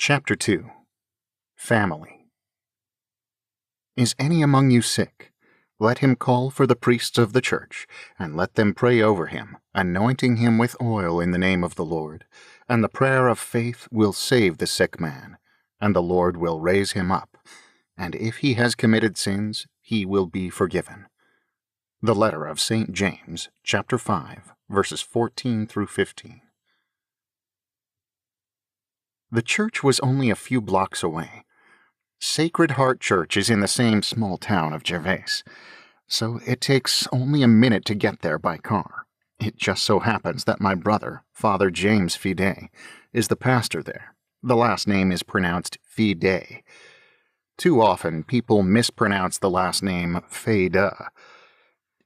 Chapter 2. Family. Is any among you sick? Let him call for the priests of the church, and let them pray over him, anointing him with oil in the name of the Lord. And the prayer of faith will save the sick man, and the Lord will raise him up. And if he has committed sins, he will be forgiven. The letter of St. James, chapter 5, verses 14 through 15. The church was only a few blocks away. Sacred Heart Church is in the same small town of Gervais, so it takes only a minute to get there by car. It just so happens that my brother, Father James Fide, is the pastor there. The last name is pronounced Fide. Too often, people mispronounce the last name Feda.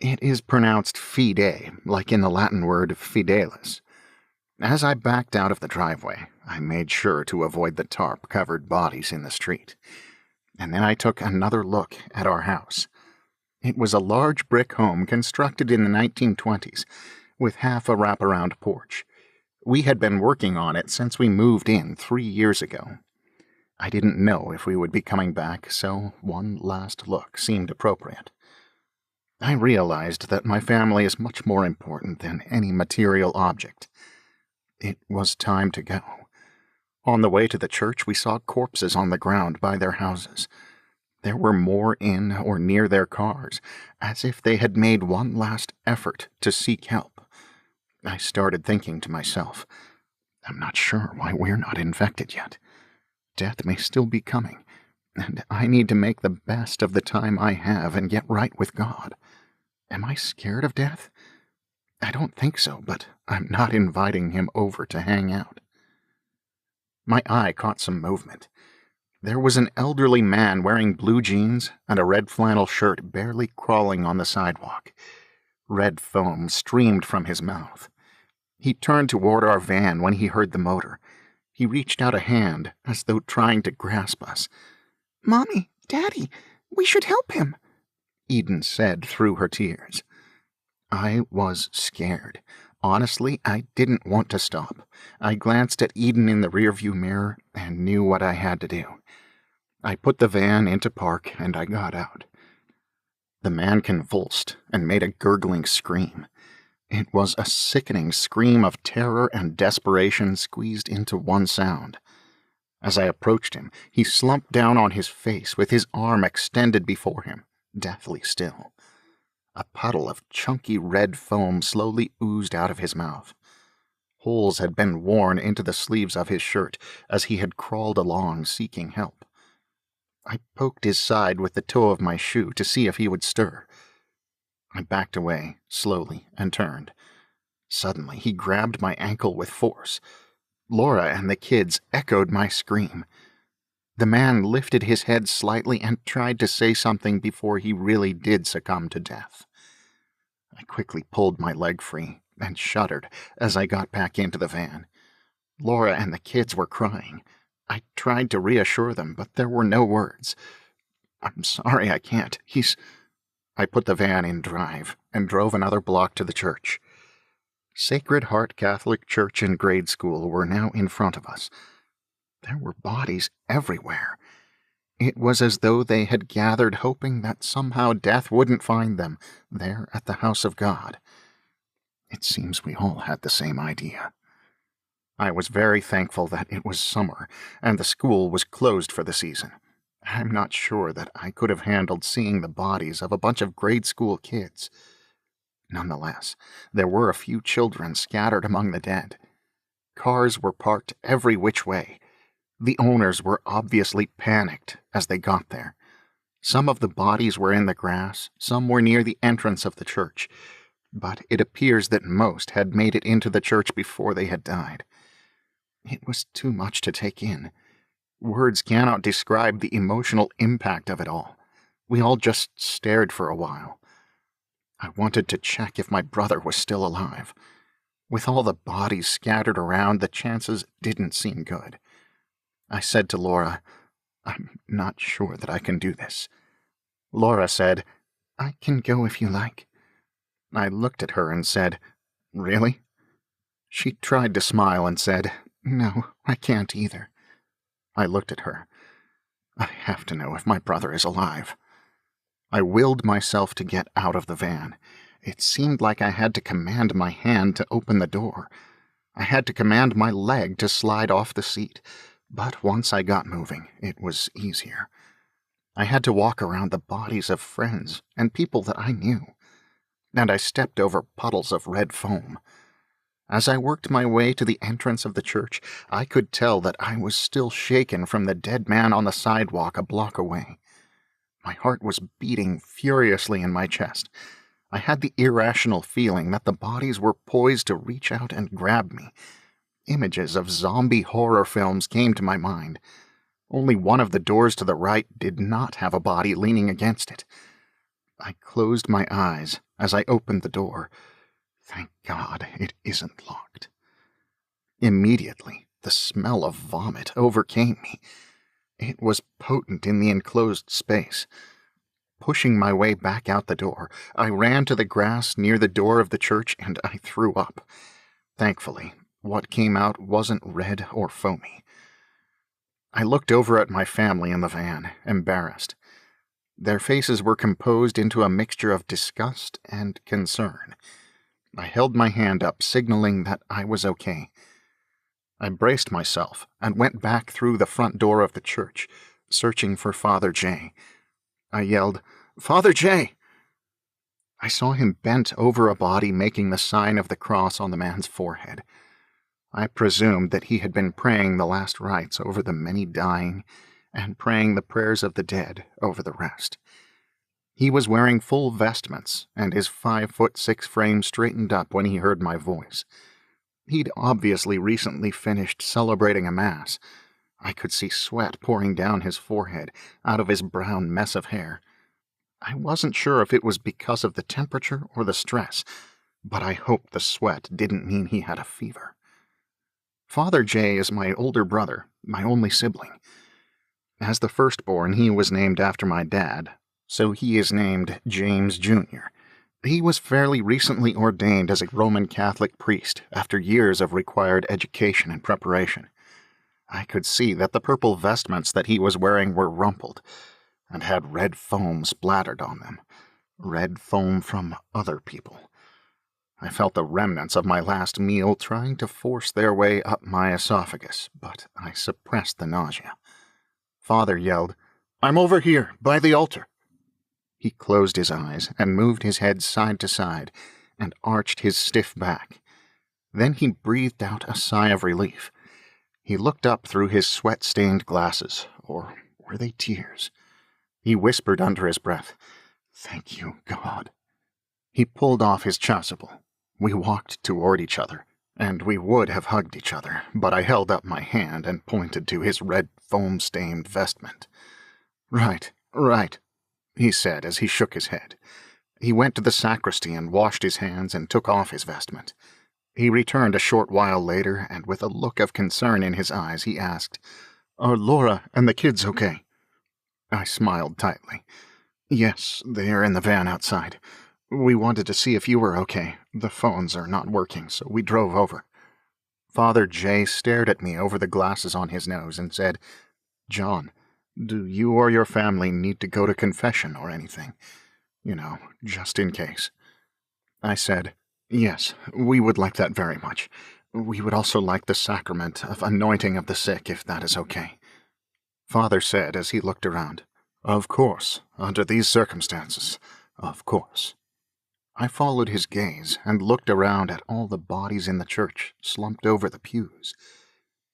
It is pronounced Fide, like in the Latin word fidelis. As I backed out of the driveway, I made sure to avoid the tarp-covered bodies in the street. And then I took another look at our house. It was a large brick home constructed in the 1920s, with half a wraparound porch. We had been working on it since we moved in 3 years ago. I didn't know if we would be coming back, so one last look seemed appropriate. I realized that my family is much more important than any material object. It was time to go. On the way to the church, we saw corpses on the ground by their houses. There were more in or near their cars, as if they had made one last effort to seek help. I started thinking to myself, I'm not sure why we're not infected yet. Death may still be coming, and I need to make the best of the time I have and get right with God. Am I scared of death? I don't think so, but I'm not inviting him over to hang out. My eye caught some movement. There was an elderly man wearing blue jeans and a red flannel shirt barely crawling on the sidewalk. Red foam streamed from his mouth. He turned toward our van when he heard the motor. He reached out a hand as though trying to grasp us. "Mommy, Daddy, we should help him," Eden said through her tears. I was scared. Honestly, I didn't want to stop. I glanced at Eden in the rearview mirror and knew what I had to do. I put the van into park and I got out. The man convulsed and made a gurgling scream. It was a sickening scream of terror and desperation squeezed into one sound. As I approached him, he slumped down on his face with his arm extended before him, deathly still. A puddle of chunky red foam slowly oozed out of his mouth. Holes had been worn into the sleeves of his shirt as he had crawled along seeking help. I poked his side with the toe of my shoe to see if he would stir. I backed away, slowly, and turned. Suddenly, he grabbed my ankle with force. Laura and the kids echoed my scream. The man lifted his head slightly and tried to say something before he really did succumb to death. I quickly pulled my leg free and shuddered as I got back into the van. Laura and the kids were crying. I tried to reassure them, but there were no words. "I'm sorry, I can't. I put the van in drive and drove another block to the church. Sacred Heart Catholic Church and grade school were now in front of us. There were bodies everywhere. It was as though they had gathered hoping that somehow death wouldn't find them there at the house of God. It seems we all had the same idea. I was very thankful that it was summer and the school was closed for the season. I'm not sure that I could have handled seeing the bodies of a bunch of grade school kids. Nonetheless, there were a few children scattered among the dead. Cars were parked every which way. The owners were obviously panicked as they got there. Some of the bodies were in the grass, some were near the entrance of the church, but it appears that most had made it into the church before they had died. It was too much to take in. Words cannot describe the emotional impact of it all. We all just stared for a while. I wanted to check if my brother was still alive. With all the bodies scattered around, the chances didn't seem good. I said to Laura, "I'm not sure that I can do this." Laura said, "I can go if you like." I looked at her and said, "Really?" She tried to smile and said, "No, I can't either." I looked at her. I have to know if my brother is alive. I willed myself to get out of the van. It seemed like I had to command my hand to open the door. I had to command my leg to slide off the seat. But once I got moving, it was easier. I had to walk around the bodies of friends and people that I knew, and I stepped over puddles of red foam. As I worked my way to the entrance of the church, I could tell that I was still shaken from the dead man on the sidewalk a block away. My heart was beating furiously in my chest. I had the irrational feeling that the bodies were poised to reach out and grab me. Images of zombie horror films came to my mind. Only one of the doors to the right did not have a body leaning against it. I closed my eyes as I opened the door. Thank God it isn't locked. Immediately, the smell of vomit overcame me. It was potent in the enclosed space. Pushing my way back out the door, I ran to the grass near the door of the church and I threw up. Thankfully, what came out wasn't red or foamy. I looked over at my family in the van, embarrassed. Their faces were composed into a mixture of disgust and concern. I held my hand up, signaling that I was okay. I braced myself and went back through the front door of the church, searching for Father J. I yelled, "Father J!" I saw him bent over a body making the sign of the cross on the man's forehead. I presumed that he had been praying the last rites over the many dying and praying the prayers of the dead over the rest. He was wearing full vestments, and his 5'6" frame straightened up when he heard my voice. He'd obviously recently finished celebrating a mass. I could see sweat pouring down his forehead, out of his brown mess of hair. I wasn't sure if it was because of the temperature or the stress, but I hoped the sweat didn't mean he had a fever. Father J is my older brother, my only sibling. As the firstborn, he was named after my dad, so he is named James Jr. He was fairly recently ordained as a Roman Catholic priest after years of required education and preparation. I could see that the purple vestments that he was wearing were rumpled and had red foam splattered on them. Red foam from other people. I felt the remnants of my last meal trying to force their way up my esophagus, but I suppressed the nausea. Father yelled, "I'm over here, by the altar." He closed his eyes and moved his head side to side and arched his stiff back. Then he breathed out a sigh of relief. He looked up through his sweat-stained glasses, or were they tears? He whispered under his breath, "Thank you, God." He pulled off his chasuble. We walked toward each other, and we would have hugged each other, but I held up my hand and pointed to his red foam-stained vestment. Right, he said as he shook his head. He went to the sacristy and washed his hands and took off his vestment. He returned a short while later, and with a look of concern in his eyes, he asked, "Are Laura and the kids okay?" I smiled tightly. "Yes, they are in the van outside. We wanted to see if you were okay. The phones are not working, so we drove over." Father J stared at me over the glasses on his nose and said, "John, do you or your family need to go to confession or anything? You know, just in case." I said, "Yes, we would like that very much. We would also like the sacrament of anointing of the sick, if that is okay." Father said as he looked around, "Of course, under these circumstances, of course." I followed his gaze and looked around at all the bodies in the church slumped over the pews.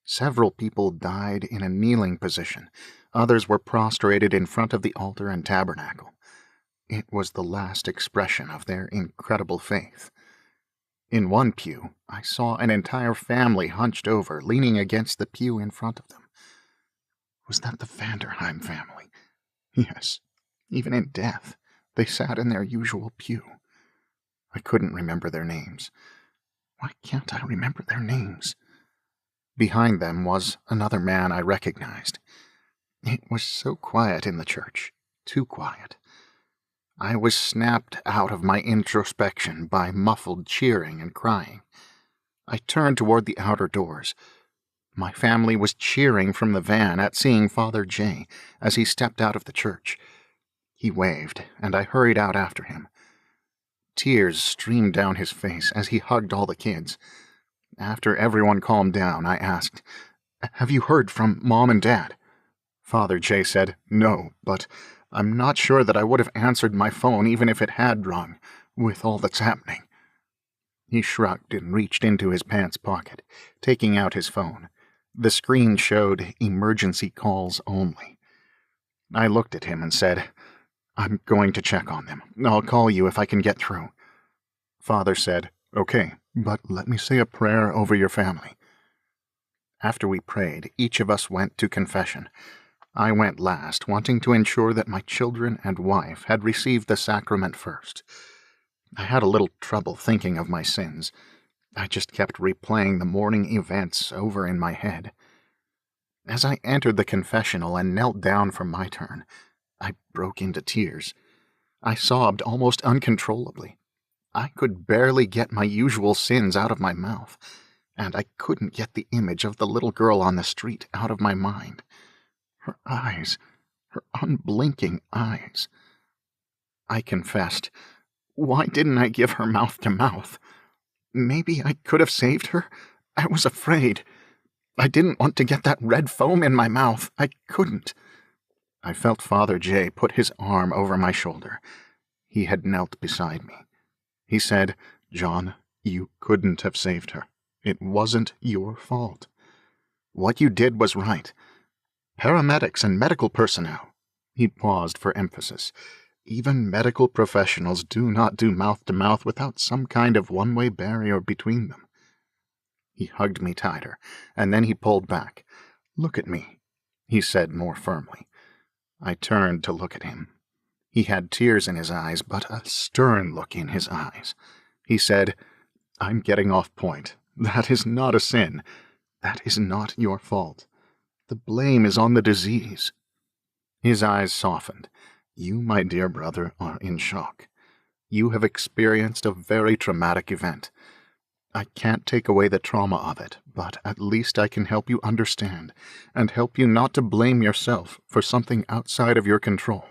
Several people died in a kneeling position. Others were prostrated in front of the altar and tabernacle. It was the last expression of their incredible faith. In one pew, I saw an entire family hunched over, leaning against the pew in front of them. Was that the Vanderheim family? Yes, even in death, they sat in their usual pew. I couldn't remember their names. Why can't I remember their names? Behind them was another man I recognized. It was so quiet in the church, too quiet. I was snapped out of my introspection by muffled cheering and crying. I turned toward the outer doors. My family was cheering from the van at seeing Father J as he stepped out of the church. He waved, and I hurried out after him. Tears streamed down his face as he hugged all the kids. After everyone calmed down, I asked, "Have you heard from Mom and Dad?" Father J said, "No, but I'm not sure that I would have answered my phone even if it had rung, with all that's happening." He shrugged and reached into his pants pocket, taking out his phone. The screen showed emergency calls only. I looked at him and said, "I'm going to check on them. I'll call you if I can get through." Father said, "Okay, but let me say a prayer over your family." After we prayed, each of us went to confession. I went last, wanting to ensure that my children and wife had received the sacrament first. I had a little trouble thinking of my sins. I just kept replaying the morning events over in my head. As I entered the confessional and knelt down for my turn, I broke into tears. I sobbed almost uncontrollably. I could barely get my usual sins out of my mouth, and I couldn't get the image of the little girl on the street out of my mind. Her eyes, her unblinking eyes. I confessed, why didn't I give her mouth to mouth? Maybe I could have saved her. I was afraid. I didn't want to get that red foam in my mouth. I couldn't. I felt Father J put his arm over my shoulder. He had knelt beside me. He said, "John, you couldn't have saved her. It wasn't your fault. What you did was right. Paramedics and medical personnel." He paused for emphasis. "Even medical professionals do not do mouth-to-mouth without some kind of one-way barrier between them." He hugged me tighter, and then he pulled back. "Look at me," he said more firmly. I turned to look at him. He had tears in his eyes, but a stern look in his eyes. He said, "I'm getting off point. That is not a sin. That is not your fault. The blame is on the disease." His eyes softened. "You, my dear brother, are in shock. You have experienced a very traumatic event. I can't take away the trauma of it, but at least I can help you understand and help you not to blame yourself for something outside of your control."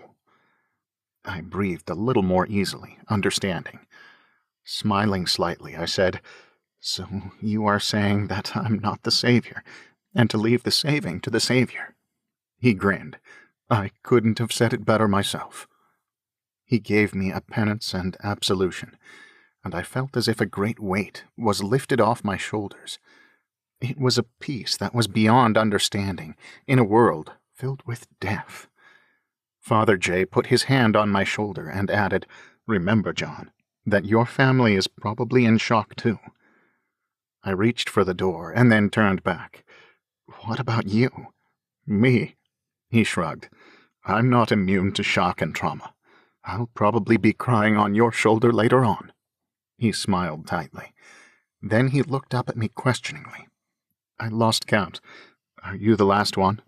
I breathed a little more easily, understanding. Smiling slightly, I said, "So you are saying that I'm not the Savior, and to leave the saving to the Savior?" He grinned. "I couldn't have said it better myself." He gave me a penance and absolution, and I felt as if a great weight was lifted off my shoulders. It was a peace that was beyond understanding in a world filled with death. Father J put his hand on my shoulder and added, "Remember, John, that your family is probably in shock too." I reached for the door and then turned back. "What about you?" "Me?" He shrugged. "I'm not immune to shock and trauma. I'll probably be crying on your shoulder later on." He smiled tightly. Then he looked up at me questioningly. I lost count. "Are you the last one?"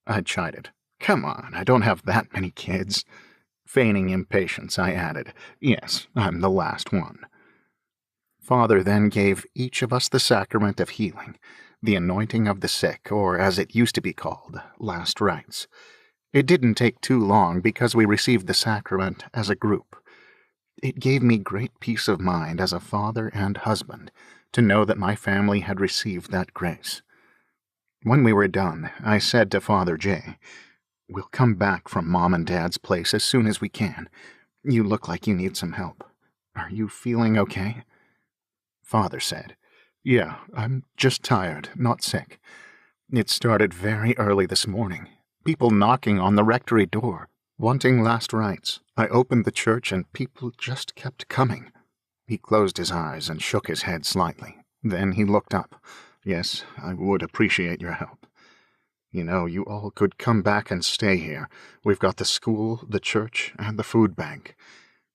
I chided. "Come on, I don't have that many kids." Feigning impatience, I added, "Yes, I'm the last one." Father then gave each of us the sacrament of healing, the anointing of the sick, or as it used to be called, last rites. It didn't take too long because we received the sacrament as a group. It gave me great peace of mind as a father and husband to know that my family had received that grace. When we were done, I said to Father J, "We'll come back from Mom and Dad's place as soon as we can. You look like you need some help. Are you feeling okay?" Father said, "Yeah, I'm just tired, not sick. It started very early this morning. People knocking on the rectory door, wanting last rites. I opened the church and people just kept coming." He closed his eyes and shook his head slightly. Then he looked up. "Yes, I would appreciate your help. You know, you all could come back and stay here. We've got the school, the church, and the food bank.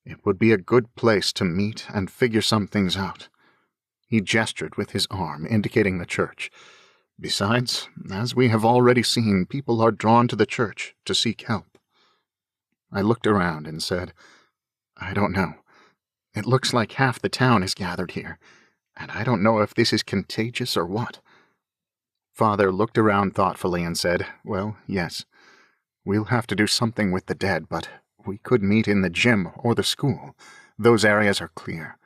It would be a good place to meet and figure some things out." He gestured with his arm, indicating the church. "Besides, as we have already seen, people are drawn to the church to seek help." I looked around and said, "I don't know. It looks like half the town is gathered here, and I don't know if this is contagious or what." Father looked around thoughtfully and said, "Well, yes. We'll have to do something with the dead, but we could meet in the gym or the school. Those areas are clear.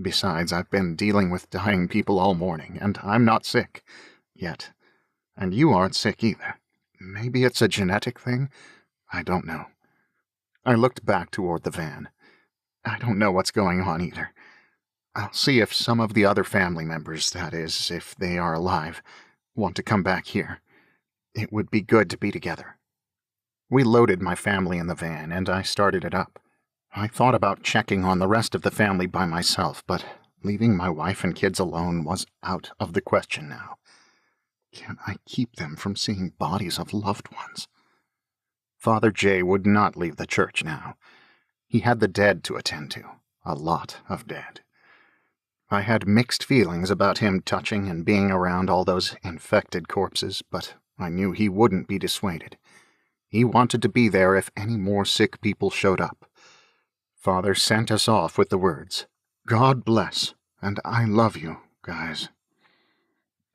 Besides, I've been dealing with dying people all morning, and I'm not sick. Yet. And you aren't sick either. Maybe it's a genetic thing? I don't know." I looked back toward the van. I don't know what's going on either. I'll see if some of the other family members, that is, if they are alive, want to come back here. It would be good to be together. We loaded my family in the van, and I started it up. I thought about checking on the rest of the family by myself, but leaving my wife and kids alone was out of the question now. Can I keep them from seeing bodies of loved ones? Father J would not leave the church now. He had the dead to attend to, a lot of dead. I had mixed feelings about him touching and being around all those infected corpses, but I knew he wouldn't be dissuaded. He wanted to be there if any more sick people showed up. Father sent us off with the words, "God bless, and I love you, guys."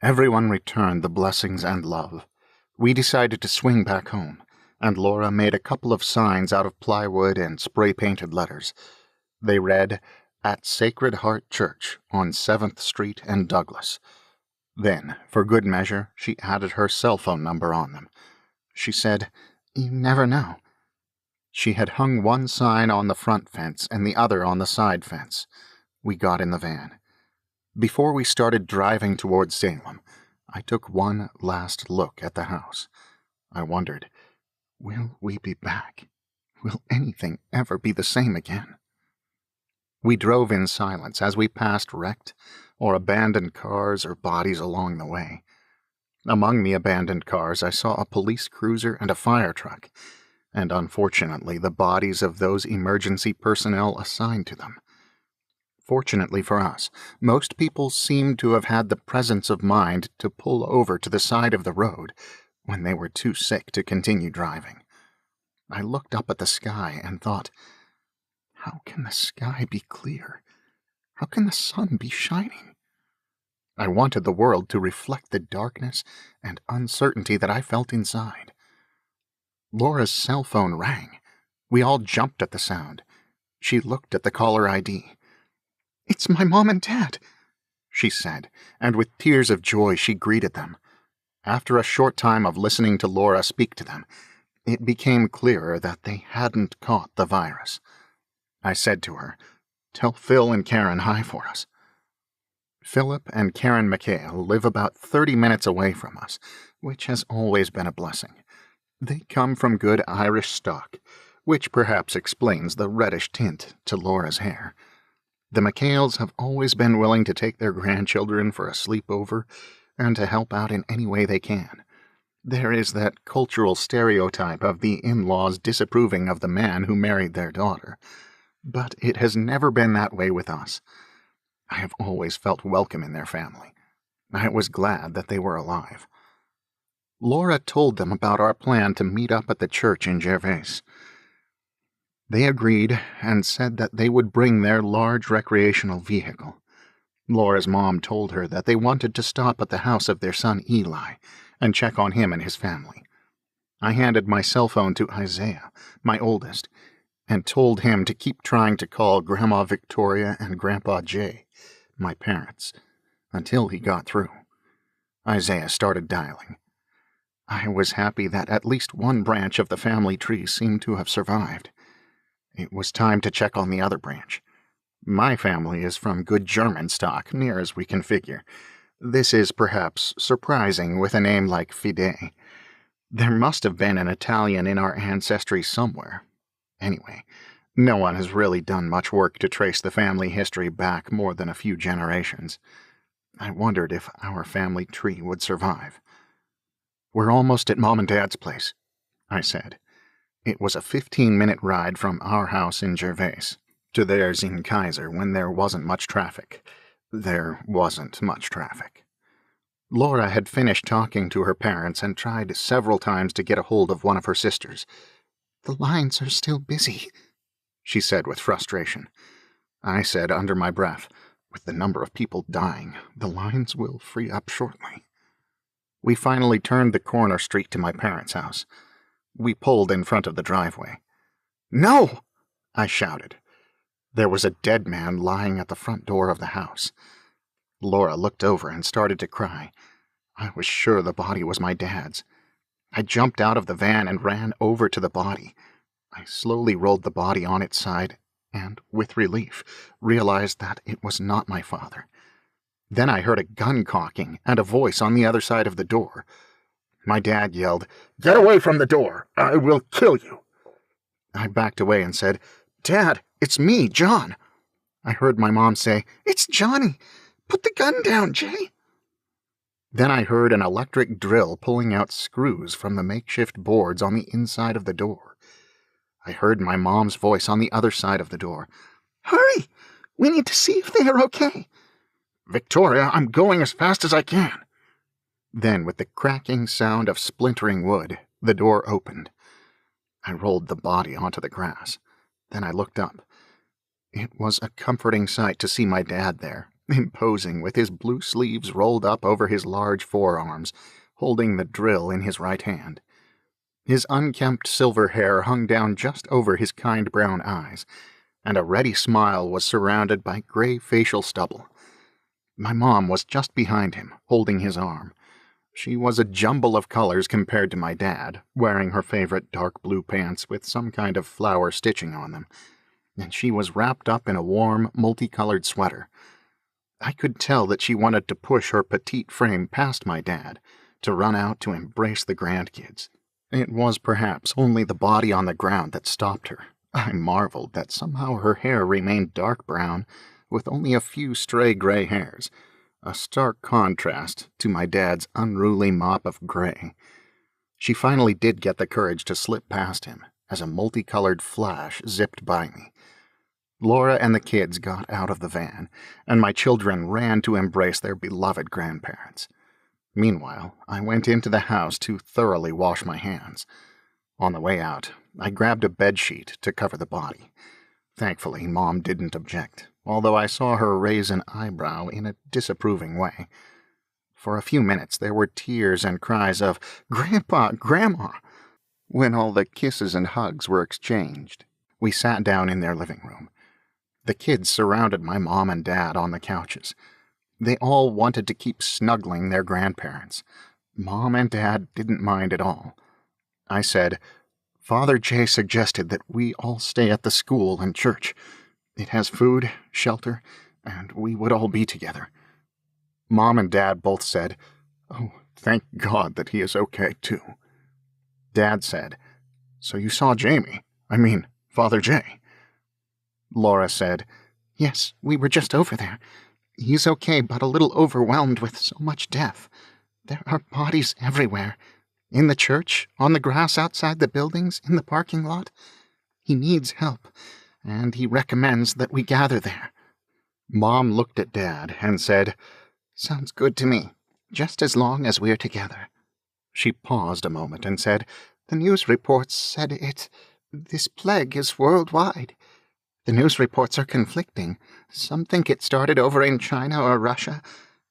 Everyone returned the blessings and love. We decided to swing back home, and Laura made a couple of signs out of plywood and spray-painted letters. They read, "At Sacred Heart Church on 7th Street and Douglas." Then, for good measure, she added her cell phone number on them. She said, "You never know." She had hung one sign on the front fence and the other on the side fence. We got in the van. Before we started driving toward Salem, I took one last look at the house. I wondered, will we be back? Will anything ever be the same again? We drove in silence as we passed wrecked or abandoned cars or bodies along the way. Among the abandoned cars, I saw a police cruiser and a fire truck, and unfortunately the bodies of those emergency personnel assigned to them. Fortunately for us, most people seemed to have had the presence of mind to pull over to the side of the road when they were too sick to continue driving. I looked up at the sky and thought, how can the sky be clear? How can the sun be shining? I wanted the world to reflect the darkness and uncertainty that I felt inside. Laura's cell phone rang. We all jumped at the sound. She looked at the caller ID. "It's my mom and dad," she said, and with tears of joy she greeted them. After a short time of listening to Laura speak to them, it became clearer that they hadn't caught the virus. I said to her, "Tell Phil and Karen hi for us." Philip and Karen McHale live about 30 minutes away from us, which has always been a blessing. They come from good Irish stock, which perhaps explains the reddish tint to Laura's hair. The McHales have always been willing to take their grandchildren for a sleepover and to help out in any way they can. There is that cultural stereotype of the in-laws disapproving of the man who married their daughter, but it has never been that way with us. I have always felt welcome in their family. I was glad that they were alive. Laura told them about our plan to meet up at the church in Gervais. They agreed and said that they would bring their large recreational vehicle. Laura's mom told her that they wanted to stop at the house of their son Eli and check on him and his family. I handed my cell phone to Isaiah, my oldest, and told him to keep trying to call Grandma Victoria and Grandpa Jay, my parents, until he got through. Isaiah started dialing. I was happy that at least one branch of the family tree seemed to have survived. It was time to check on the other branch. My family is from good German stock, near as we can figure. This is perhaps surprising with a name like Fide. There must have been an Italian in our ancestry somewhere. Anyway, no one has really done much work to trace the family history back more than a few generations. I wondered if our family tree would survive. "We're almost at Mom and Dad's place," I said. It was a 15-minute ride from our house in Gervais to theirs in Kaiser when there wasn't much traffic. There wasn't much traffic. Laura had finished talking to her parents and tried several times to get a hold of one of her sisters. "The lines are still busy," she said with frustration. I said under my breath, "With the number of people dying, the lines will free up shortly." We finally turned the corner street to my parents' house. We pulled in front of the driveway. "No!" I shouted. There was a dead man lying at the front door of the house. Laura looked over and started to cry. I was sure the body was my dad's. I jumped out of the van and ran over to the body. I slowly rolled the body on its side and, with relief, realized that it was not my father. Then I heard a gun cocking and a voice on the other side of the door. My dad yelled, "Get away from the door! I will kill you!" I backed away and said, "Dad, it's me, John." I heard my mom say, "It's Johnny. Put the gun down, Jay." Then I heard an electric drill pulling out screws from the makeshift boards on the inside of the door. I heard my mom's voice on the other side of the door. "Hurry! We need to see if they are okay." "Victoria, I'm going as fast as I can." Then, with the cracking sound of splintering wood, the door opened. I rolled the body onto the grass. Then I looked up. It was a comforting sight to see my dad there, imposing with his blue sleeves rolled up over his large forearms, holding the drill in his right hand. His unkempt silver hair hung down just over his kind brown eyes, and a ready smile was surrounded by gray facial stubble. My mom was just behind him, holding his arm. She was a jumble of colors compared to my dad, wearing her favorite dark blue pants with some kind of flower stitching on them, and she was wrapped up in a warm, multicolored sweater. I could tell that she wanted to push her petite frame past my dad, to run out to embrace the grandkids. It was perhaps only the body on the ground that stopped her. I marveled that somehow her hair remained dark brown, with only a few stray gray hairs, a stark contrast to my dad's unruly mop of gray. She finally did get the courage to slip past him, as a multicolored flash zipped by me. Laura and the kids got out of the van, and my children ran to embrace their beloved grandparents. Meanwhile, I went into the house to thoroughly wash my hands. On the way out, I grabbed a bedsheet to cover the body. Thankfully, Mom didn't object, although I saw her raise an eyebrow in a disapproving way. For a few minutes there were tears and cries of, "Grandpa, Grandma!" When all the kisses and hugs were exchanged, we sat down in their living room. The kids surrounded my mom and dad on the couches. They all wanted to keep snuggling their grandparents. Mom and Dad didn't mind at all. I said, "Father Jay suggested that we all stay at the school and church. It has food, shelter, and we would all be together." Mom and Dad both said, "Oh, thank God that he is okay, too." Dad said, "So you saw Jamie? I mean, Father Jay?" Laura said, "Yes, we were just over there. He's okay, but a little overwhelmed with so much death. There are bodies everywhere. In the church, on the grass outside the buildings, in the parking lot. He needs help, and he recommends that we gather there." Mom looked at Dad and said, "Sounds good to me, just as long as we're together." She paused a moment and said, "The news reports said this plague is worldwide. The news reports are conflicting. Some think it started over in China or Russia.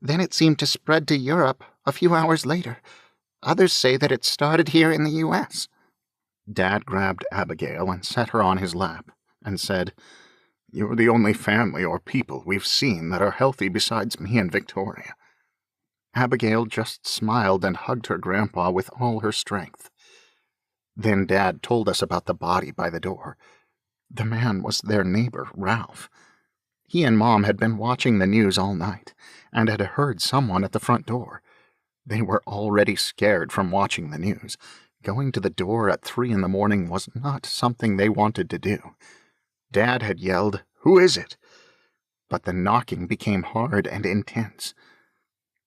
Then it seemed to spread to Europe a few hours later. Others say that it started here in the U.S. Dad grabbed Abigail and set her on his lap and said, "You're the only family or people we've seen that are healthy besides me and Victoria." Abigail just smiled and hugged her grandpa with all her strength. Then Dad told us about the body by the door. The man was their neighbor, Ralph. He and Mom had been watching the news all night and had heard someone at the front door. They were already scared from watching the news. Going to the door at 3 a.m. was not something they wanted to do. Dad had yelled, "Who is it?" But the knocking became hard and intense.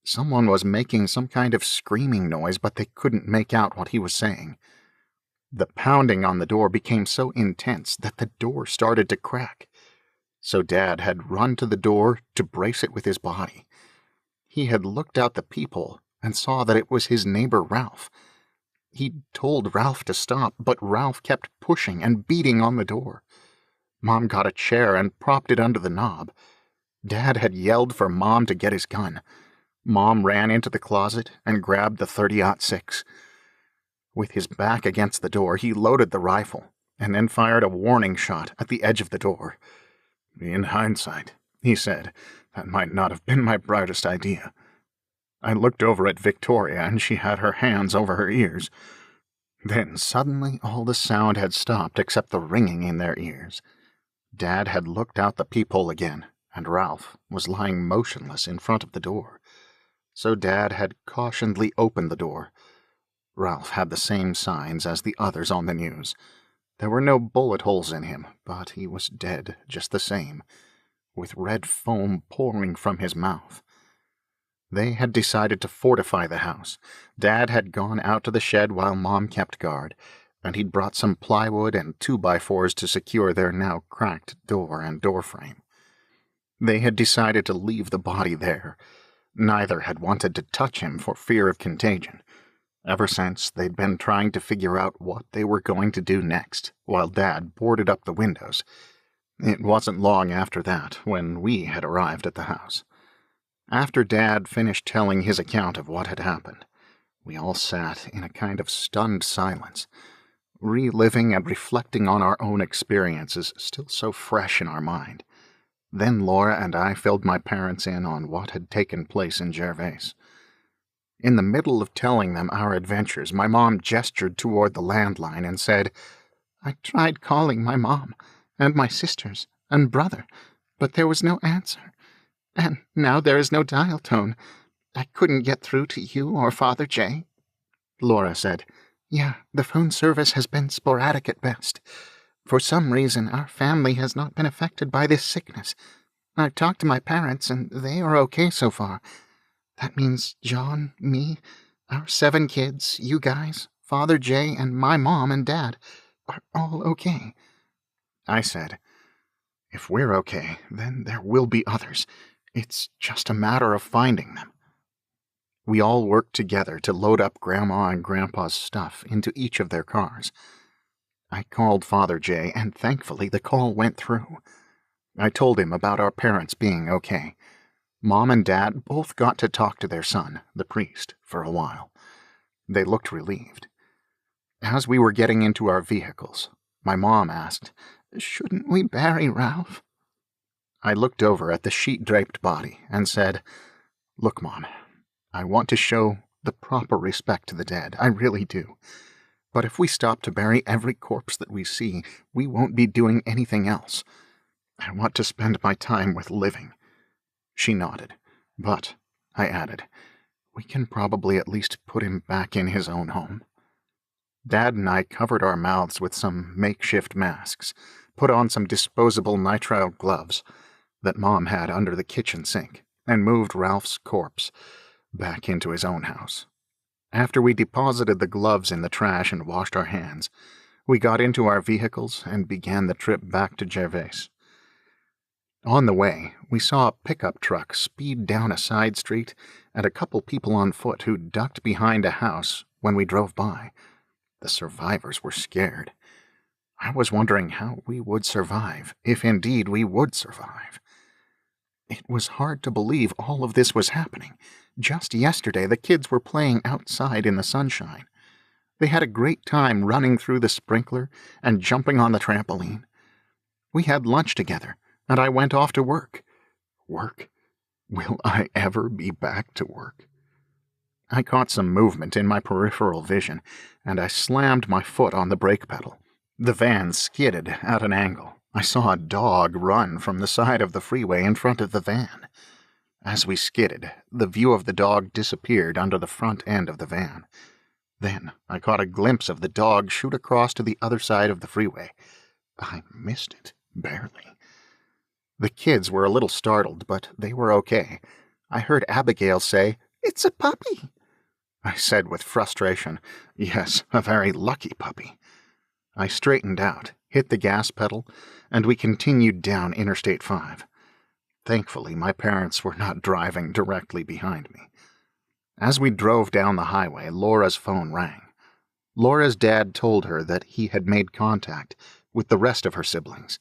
Someone was making some kind of screaming noise, but they couldn't make out what he was saying. The pounding on the door became so intense that the door started to crack. So Dad had run to the door to brace it with his body. He had looked out the peephole and saw that it was his neighbor Ralph. He told Ralph to stop, but Ralph kept pushing and beating on the door. Mom got a chair and propped it under the knob. Dad had yelled for Mom to get his gun. Mom ran into the closet and grabbed the .30-06. With his back against the door, he loaded the rifle and then fired a warning shot at the edge of the door. "In hindsight," he said, "that might not have been my brightest idea." I looked over at Victoria, and she had her hands over her ears. Then suddenly all the sound had stopped except the ringing in their ears. Dad had looked out the peephole again, and Ralph was lying motionless in front of the door. So Dad had cautionedly opened the door. Ralph had the same signs as the others on the news. There were no bullet holes in him, but he was dead just the same, with red foam pouring from his mouth. They had decided to fortify the house. Dad had gone out to the shed while Mom kept guard, and he'd brought some plywood and 2x4s to secure their now cracked door and doorframe. They had decided to leave the body there. Neither had wanted to touch him for fear of contagion. Ever since, they'd been trying to figure out what they were going to do next, while Dad boarded up the windows. It wasn't long after that when we had arrived at the house. After Dad finished telling his account of what had happened, we all sat in a kind of stunned silence, reliving and reflecting on our own experiences still so fresh in our mind. Then Laura and I filled my parents in on what had taken place in Gervais. In the middle of telling them our adventures, my mom gestured toward the landline and said, "I tried calling my mom and my sisters and brother, but there was no answer. And now there is no dial tone. I couldn't get through to you or Father Jay." Laura said, "Yeah, the phone service has been sporadic at best. For some reason, our family has not been affected by this sickness. I've talked to my parents, and they are okay so far. That means John, me, our 7 kids, you guys, Father Jay, and my mom and dad are all okay." I said, "If we're okay, then there will be others. It's just a matter of finding them." We all worked together to load up Grandma and Grandpa's stuff into each of their cars. I called Father Jay, and thankfully the call went through. I told him about our parents being okay. Mom and Dad both got to talk to their son, the priest, for a while. They looked relieved. As we were getting into our vehicles, my mom asked, "Shouldn't we bury Ralph?" I looked over at the sheet-draped body and said, "Look, Mom, I want to show the proper respect to the dead. I really do. But if we stop to bury every corpse that we see, we won't be doing anything else. I want to spend my time with living." She nodded. "But," I added, "we can probably at least put him back in his own home." Dad and I covered our mouths with some makeshift masks, put on some disposable nitrile gloves that Mom had under the kitchen sink, and moved Ralph's corpse back into his own house. After we deposited the gloves in the trash and washed our hands, we got into our vehicles and began the trip back to Gervais. On the way, we saw a pickup truck speed down a side street and a couple people on foot who ducked behind a house when we drove by. The survivors were scared. I was wondering how we would survive, if indeed we would survive. It was hard to believe all of this was happening. Just yesterday, the kids were playing outside in the sunshine. They had a great time running through the sprinkler and jumping on the trampoline. We had lunch together, and I went off to work. Work? Will I ever be back to work? I caught some movement in my peripheral vision, and I slammed my foot on the brake pedal. The van skidded at an angle. I saw a dog run from the side of the freeway in front of the van. As we skidded, the view of the dog disappeared under the front end of the van. Then I caught a glimpse of the dog shoot across to the other side of the freeway. I missed it, barely. The kids were a little startled, but they were okay. I heard Abigail say, "It's a puppy." I said with frustration, "Yes, a very lucky puppy." I straightened out, hit the gas pedal, and we continued down Interstate 5. Thankfully, my parents were not driving directly behind me. As we drove down the highway, Laura's phone rang. Laura's dad told her that he had made contact with the rest of her siblings.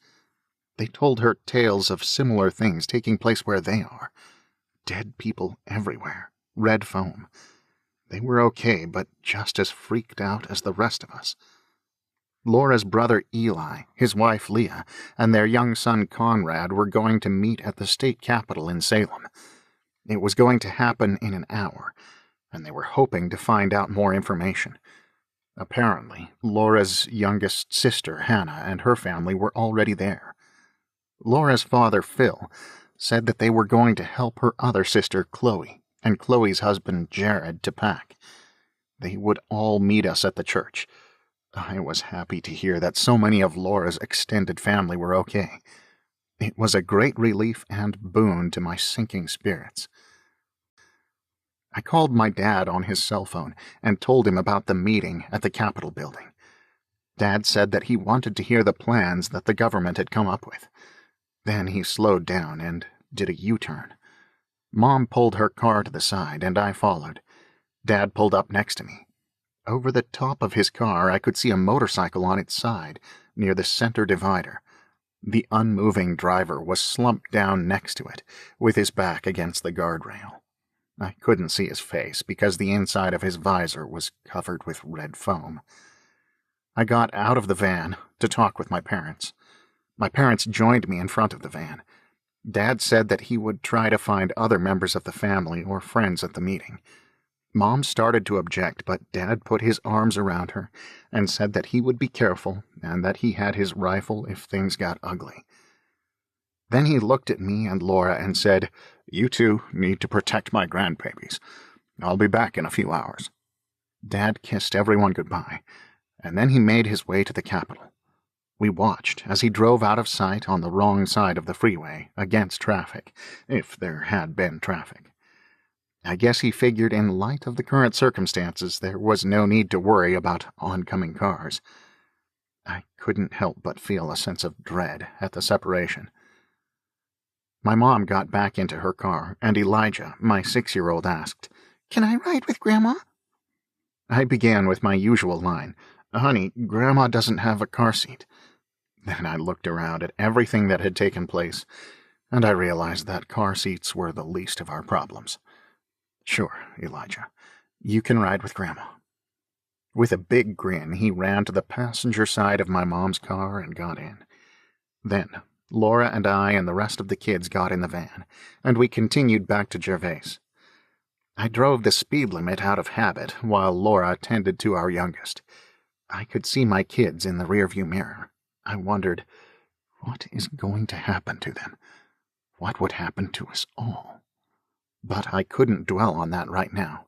They told her tales of similar things taking place where they are. Dead people everywhere, red foam. They were okay, but just as freaked out as the rest of us. Laura's brother Eli, his wife Leah, and their young son Conrad were going to meet at the state capitol in Salem. It was going to happen in an hour, and they were hoping to find out more information. Apparently, Laura's youngest sister, Hannah, and her family were already there. Laura's father, Phil, said that they were going to help her other sister, Chloe, and Chloe's husband, Jared, to pack. They would all meet us at the church. I was happy to hear that so many of Laura's extended family were okay. It was a great relief and boon to my sinking spirits. I called my dad on his cell phone and told him about the meeting at the Capitol building. Dad said that he wanted to hear the plans that the government had come up with. Then he slowed down and did a U-turn. Mom pulled her car to the side, and I followed. Dad pulled up next to me. Over the top of his car, I could see a motorcycle on its side, near the center divider. The unmoving driver was slumped down next to it, with his back against the guardrail. I couldn't see his face because the inside of his visor was covered with red foam. I got out of the van to talk with my parents. My parents joined me in front of the van. Dad said that he would try to find other members of the family or friends at the meeting. Mom started to object, but Dad put his arms around her and said that he would be careful and that he had his rifle if things got ugly. Then he looked at me and Laura and said, "You two need to protect my grandbabies. I'll be back in a few hours." Dad kissed everyone goodbye, and then he made his way to the Capitol. We watched as he drove out of sight on the wrong side of the freeway, against traffic, if there had been traffic. I guess he figured in light of the current circumstances there was no need to worry about oncoming cars. I couldn't help but feel a sense of dread at the separation. My mom got back into her car, and Elijah, my 6-year-old, asked, "Can I ride with Grandma?" I began with my usual line, "Honey, Grandma doesn't have a car seat." Then I looked around at everything that had taken place, and I realized that car seats were the least of our problems. "Sure, Elijah, you can ride with Grandma." With a big grin, he ran to the passenger side of my mom's car and got in. Then Laura and I and the rest of the kids got in the van, and we continued back to Gervais. I drove the speed limit out of habit while Laura tended to our youngest. I could see my kids in the rearview mirror. I wondered, what is going to happen to them? What would happen to us all? But I couldn't dwell on that right now.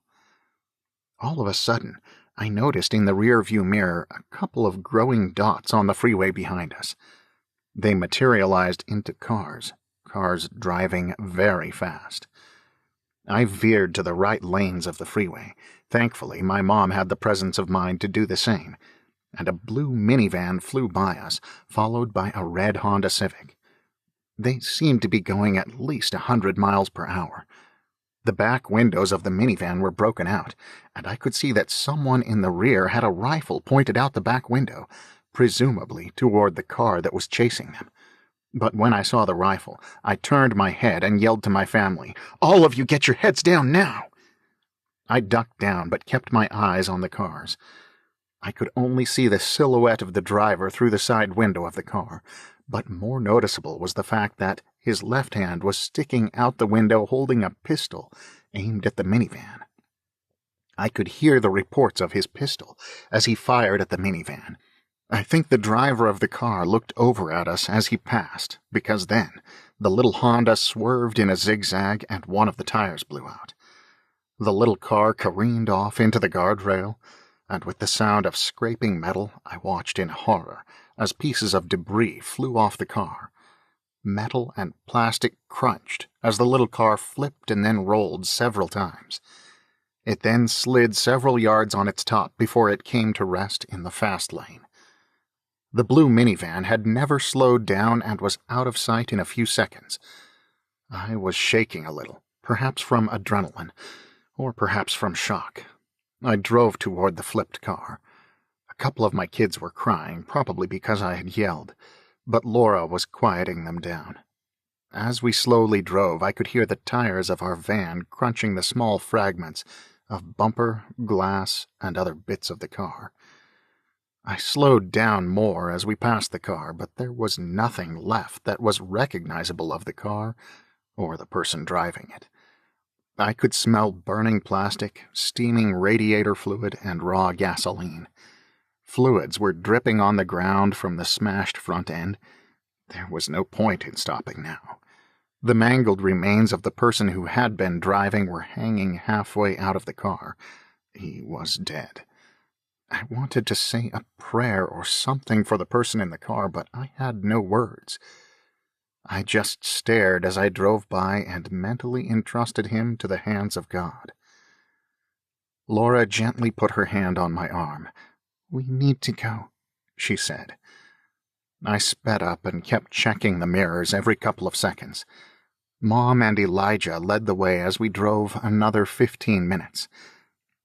All of a sudden, I noticed in the rearview mirror a couple of growing dots on the freeway behind us. They materialized into cars driving very fast. I veered to the right lanes of the freeway. Thankfully, my mom had the presence of mind to do the same, and a blue minivan flew by us, followed by a red Honda Civic. They seemed to be going at least 100 miles per hour. The back windows of the minivan were broken out, and I could see that someone in the rear had a rifle pointed out the back window, presumably toward the car that was chasing them. But when I saw the rifle, I turned my head and yelled to my family, "All of you get your heads down now!" I ducked down but kept my eyes on the cars. I could only see the silhouette of the driver through the side window of the car, but more noticeable was the fact that his left hand was sticking out the window holding a pistol aimed at the minivan. I could hear the reports of his pistol as he fired at the minivan. I think the driver of the car looked over at us as he passed, because then the little Honda swerved in a zigzag and one of the tires blew out. The little car careened off into the guardrail, and with the sound of scraping metal, I watched in horror as pieces of debris flew off the car. Metal and plastic crunched as the little car flipped and then rolled several times. It then slid several yards on its top before it came to rest in the fast lane. The blue minivan had never slowed down and was out of sight in a few seconds. I was shaking a little, perhaps from adrenaline, or perhaps from shock. I drove toward the flipped car. A couple of my kids were crying, probably because I had yelled, but Laura was quieting them down. As we slowly drove, I could hear the tires of our van crunching the small fragments of bumper, glass, and other bits of the car. I slowed down more as we passed the car, but there was nothing left that was recognizable of the car or the person driving it. I could smell burning plastic, steaming radiator fluid, and raw gasoline. Fluids were dripping on the ground from the smashed front end. There was no point in stopping now. The mangled remains of the person who had been driving were hanging halfway out of the car. He was dead. I wanted to say a prayer or something for the person in the car, but I had no words. I just stared as I drove by and mentally entrusted him to the hands of God. Laura gently put her hand on my arm. "We need to go," she said. I sped up and kept checking the mirrors every couple of seconds. Mom and Elijah led the way as we drove another 15 minutes.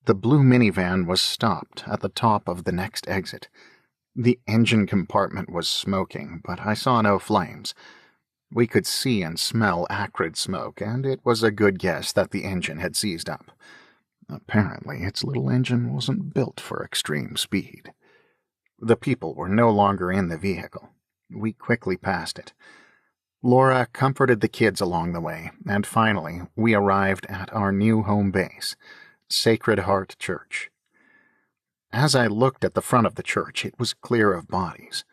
The blue minivan was stopped at the top of the next exit. The engine compartment was smoking, but I saw no flames. We could see and smell acrid smoke, and it was a good guess that the engine had seized up. Apparently, its little engine wasn't built for extreme speed. The people were no longer in the vehicle. We quickly passed it. Laura comforted the kids along the way, and finally we arrived at our new home base, Sacred Heart Church. As I looked at the front of the church, it was clear of bodies.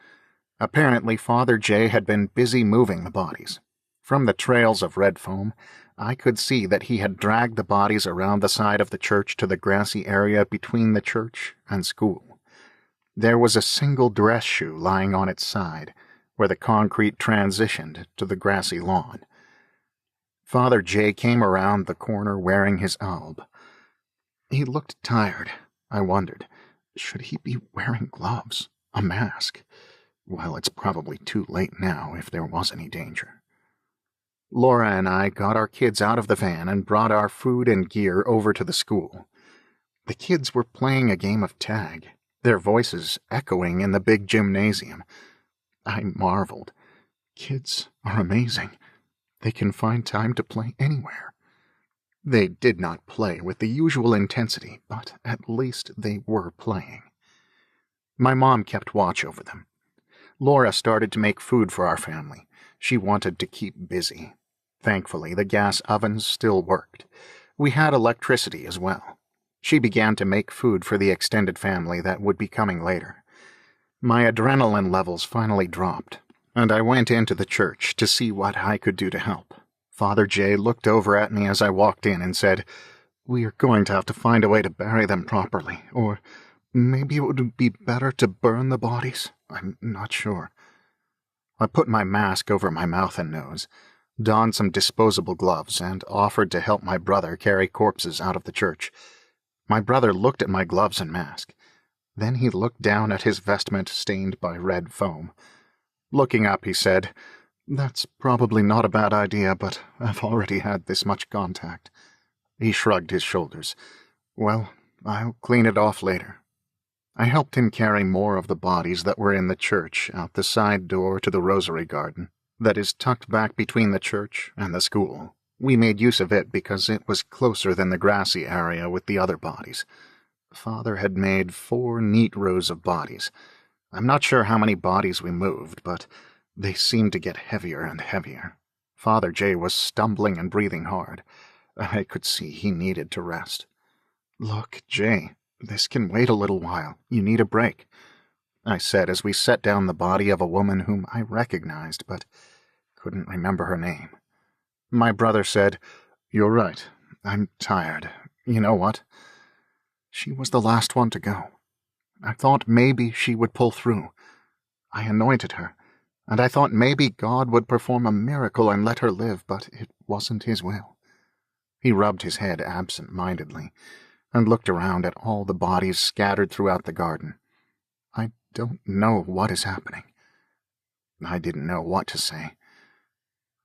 Apparently, Father Jay had been busy moving the bodies. From the trails of red foam, I could see that he had dragged the bodies around the side of the church to the grassy area between the church and school. There was a single dress shoe lying on its side, where the concrete transitioned to the grassy lawn. Father Jay came around the corner wearing his alb. He looked tired. I wondered, should he be wearing gloves, a mask? Well, it's probably too late now if there was any danger. Laura and I got our kids out of the van and brought our food and gear over to the school. The kids were playing a game of tag, their voices echoing in the big gymnasium. I marveled. Kids are amazing. They can find time to play anywhere. They did not play with the usual intensity, but at least they were playing. My mom kept watch over them. Laura started to make food for our family. She wanted to keep busy. Thankfully, the gas ovens still worked. We had electricity as well. She began to make food for the extended family that would be coming later. My adrenaline levels finally dropped, and I went into the church to see what I could do to help. Father Jay looked over at me as I walked in and said, "We are going to have to find a way to bury them properly, or maybe it would be better to burn the bodies. I'm not sure." I put my mask over my mouth and nose, donned some disposable gloves, and offered to help my brother carry corpses out of the church. My brother looked at my gloves and mask. Then he looked down at his vestment stained by red foam. Looking up, he said, "That's probably not a bad idea, but I've already had this much contact." He shrugged his shoulders. "Well, I'll clean it off later." I helped him carry more of the bodies that were in the church out the side door to the rosary garden that is tucked back between the church and the school. We made use of it because it was closer than the grassy area with the other bodies. Father had made 4 neat rows of bodies. I'm not sure how many bodies we moved, but they seemed to get heavier and heavier. Father Jay was stumbling and breathing hard. I could see he needed to rest. "Look, Jay, this can wait a little while. You need a break," I said as we set down the body of a woman whom I recognized but couldn't remember her name. My brother said, "You're right. I'm tired. You know what? She was the last one to go. I thought maybe she would pull through. I anointed her, and I thought maybe God would perform a miracle and let her live, but it wasn't his will." He rubbed his head absent-mindedly and looked around at all the bodies scattered throughout the garden. "I don't know what is happening." I didn't know what to say.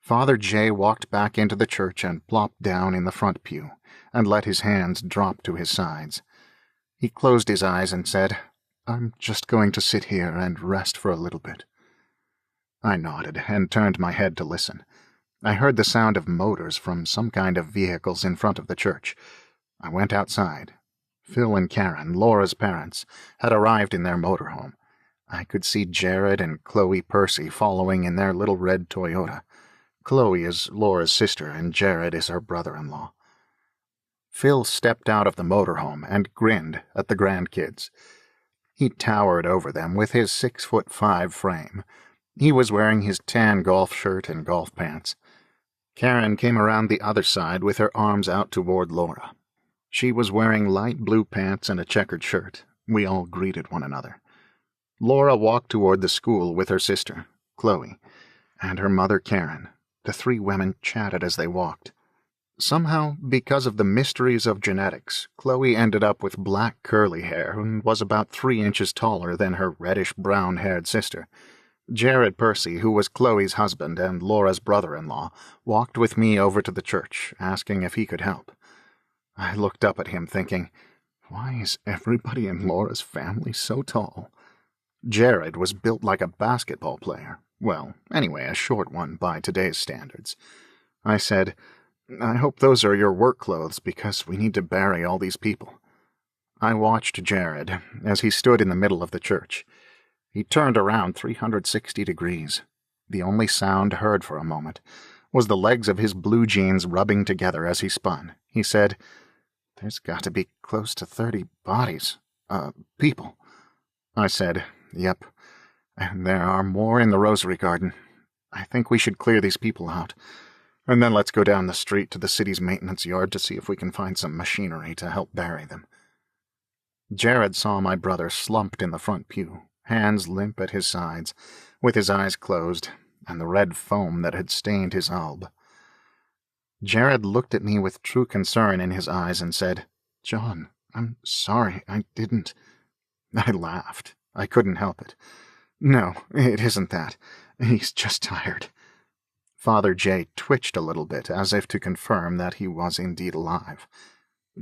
Father Jay walked back into the church and plopped down in the front pew and let his hands drop to his sides. He closed his eyes and said, "I'm just going to sit here and rest for a little bit." I nodded and turned my head to listen. I heard the sound of motors from some kind of vehicles in front of the church. I went outside. Phil and Karen, Laura's parents, had arrived in their motorhome. I could see Jared and Chloe Percy following in their little red Toyota. Chloe is Laura's sister and Jared is her brother-in-law. Phil stepped out of the motorhome and grinned at the grandkids. He towered over them with his 6'5" frame. He was wearing his tan golf shirt and golf pants. Karen came around the other side with her arms out toward Laura. She was wearing light blue pants and a checkered shirt. We all greeted one another. Laura walked toward the school with her sister, Chloe, and her mother, Karen. The three women chatted as they walked. Somehow, because of the mysteries of genetics, Chloe ended up with black curly hair and was about 3 inches taller than her reddish-brown-haired sister. Jared Percy, who was Chloe's husband and Laura's brother-in-law, walked with me over to the church, asking if he could help. I looked up at him thinking, why is everybody in Laura's family so tall? Jared was built like a basketball player. Well, anyway, a short one by today's standards. I said, I hope those are your work clothes because we need to bury all these people. I watched Jared as he stood in the middle of the church. He turned around 360 degrees. The only sound heard for a moment was the legs of his blue jeans rubbing together as he spun. He said, there's got to be close to 30 bodies. People. I said, yep, and there are more in the Rosary Garden. I think we should clear these people out, and then let's go down the street to the city's maintenance yard to see if we can find some machinery to help bury them. Jared saw my brother slumped in the front pew, hands limp at his sides, with his eyes closed, and the red foam that had stained his alb. Jared looked at me with true concern in his eyes and said, John, I'm sorry, I didn't. I laughed. I couldn't help it. No, it isn't that. He's just tired. Father J twitched a little bit, as if to confirm that he was indeed alive.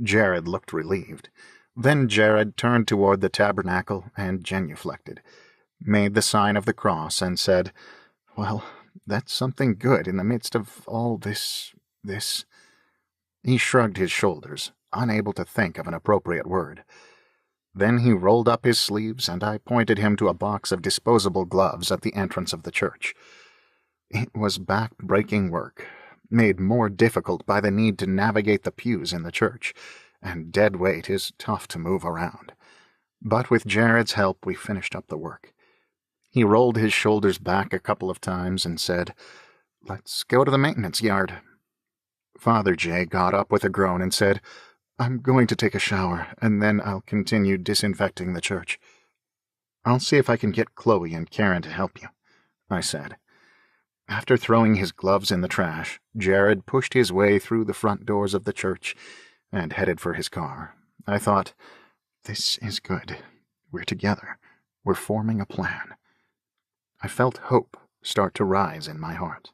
Jared looked relieved. Then Jared turned toward the tabernacle and genuflected, made the sign of the cross, and said, well, that's something good in the midst of all this. He shrugged his shoulders, unable to think of an appropriate word. Then he rolled up his sleeves, and I pointed him to a box of disposable gloves at the entrance of the church. It was back-breaking work, made more difficult by the need to navigate the pews in the church, and dead weight is tough to move around. But with Jared's help, we finished up the work. He rolled his shoulders back a couple of times and said, let's go to the maintenance yard. Father J got up with a groan and said, I'm going to take a shower, and then I'll continue disinfecting the church. I'll see if I can get Chloe and Karen to help you, I said. After throwing his gloves in the trash, Jared pushed his way through the front doors of the church and headed for his car. I thought, this is good. We're together. We're forming a plan. I felt hope start to rise in my heart.